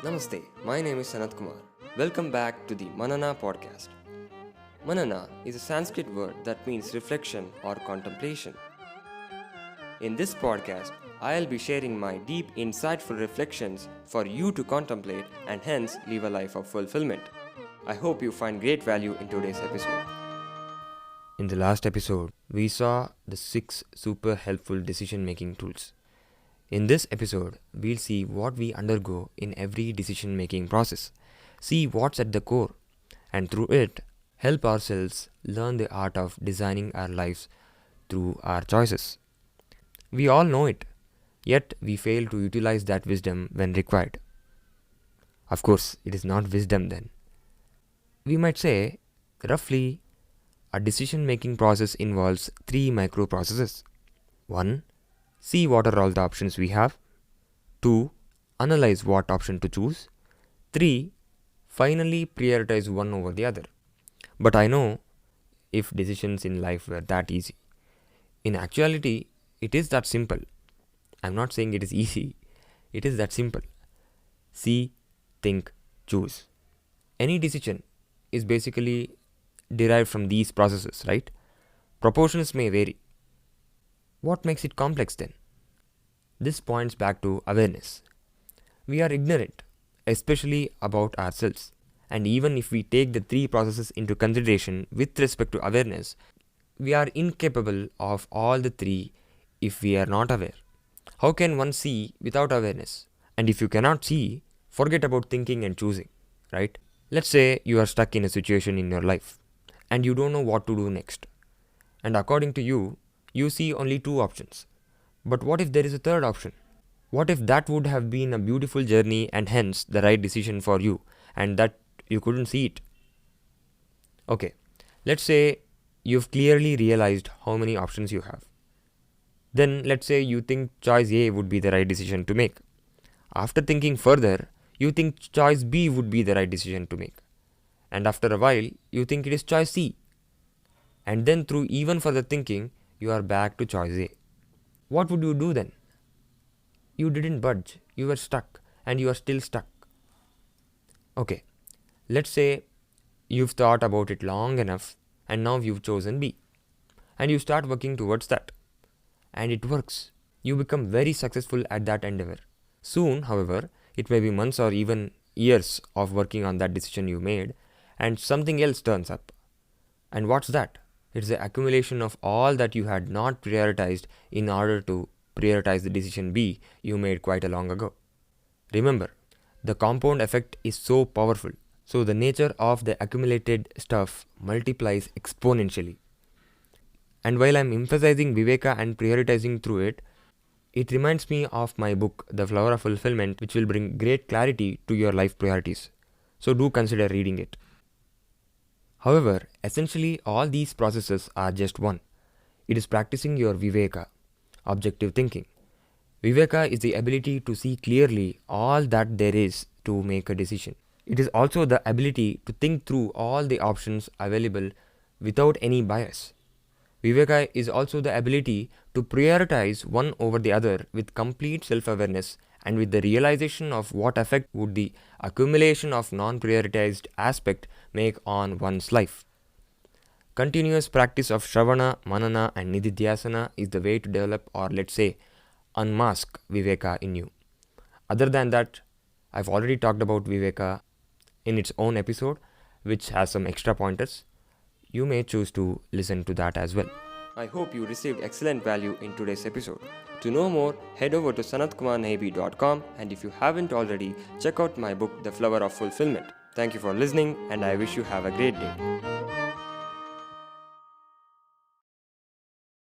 Namaste, my name is Sanat Kumar. Welcome back to the Manana Podcast. Manana is a Sanskrit word that means reflection or contemplation. In this podcast, I'll be sharing my deep, insightful reflections for you to contemplate and hence live a life of fulfillment. I hope you find great value in today's episode. In the last episode, we saw the 6 super helpful decision making tools. In this episode, we'll see what we undergo in every decision making process, see what's at the core, and through it, help ourselves learn the art of designing our lives through our choices. We all know it, yet we fail to utilize that wisdom when required. Of course, it is not wisdom then. We might say, roughly, a decision making process involves 3 micro processes. 1. See what are all the options we have. 2. Analyze what option to choose. 3. Finally prioritize one over the other. But I know if decisions in life were that easy. In actuality, it is that simple. I'm not saying it is easy. It is that simple. See, think, choose. Any decision is basically derived from these processes, right? Proportions may vary. What makes it complex then? This points back to awareness. We are ignorant, especially about ourselves. And even if we take the 3 processes into consideration with respect to awareness, we are incapable of all the 3 if we are not aware. How can one see without awareness? And if you cannot see, forget about thinking and choosing, right? Let's say you are stuck in a situation in your life and you don't know what to do next. And according to you, you see only 2 options. But what if there is a third option? What if that would have been a beautiful journey and hence the right decision for you and that you couldn't see it? Okay, let's say you've clearly realized how many options you have. Then let's say you think choice A would be the right decision to make. After thinking further, you think choice B would be the right decision to make. And after a while, you think it is choice C. And then through even further thinking, you are back to choice A. What would you do then? You didn't budge, you were stuck, and you are still stuck. Okay, let's say you've thought about it long enough, and now you've chosen B. And you start working towards that. And it works. You become very successful at that endeavor. Soon, however, it may be months or even years of working on that decision you made, and something else turns up. And what's that? It's the accumulation of all that you had not prioritized in order to prioritize the decision B you made quite a long ago. Remember, the compound effect is so powerful. So the nature of the accumulated stuff multiplies exponentially. And while I'm emphasizing Viveka and prioritizing through it, it reminds me of my book, The Flower of Fulfillment, which will bring great clarity to your life priorities. So do consider reading it. However, essentially all these processes are just one. It is practicing your Viveka, objective thinking. Viveka is the ability to see clearly all that there is to make a decision. It is also the ability to think through all the options available without any bias. Viveka is also the ability to prioritize one over the other with complete self-awareness and with the realization of what effect would the accumulation of non-prioritized aspect make on one's life. Continuous practice of Shravana, Manana and Nididhyasana is the way to develop or let's say unmask Viveka in you. Other than that, I've already talked about Viveka in its own episode which has some extra pointers. You may choose to listen to that as well. I hope you received excellent value in today's episode. To know more, head over to sanatkumarnahibi.com and if you haven't already, check out my book, The Flower of Fulfillment. Thank you for listening and I wish you have a great day.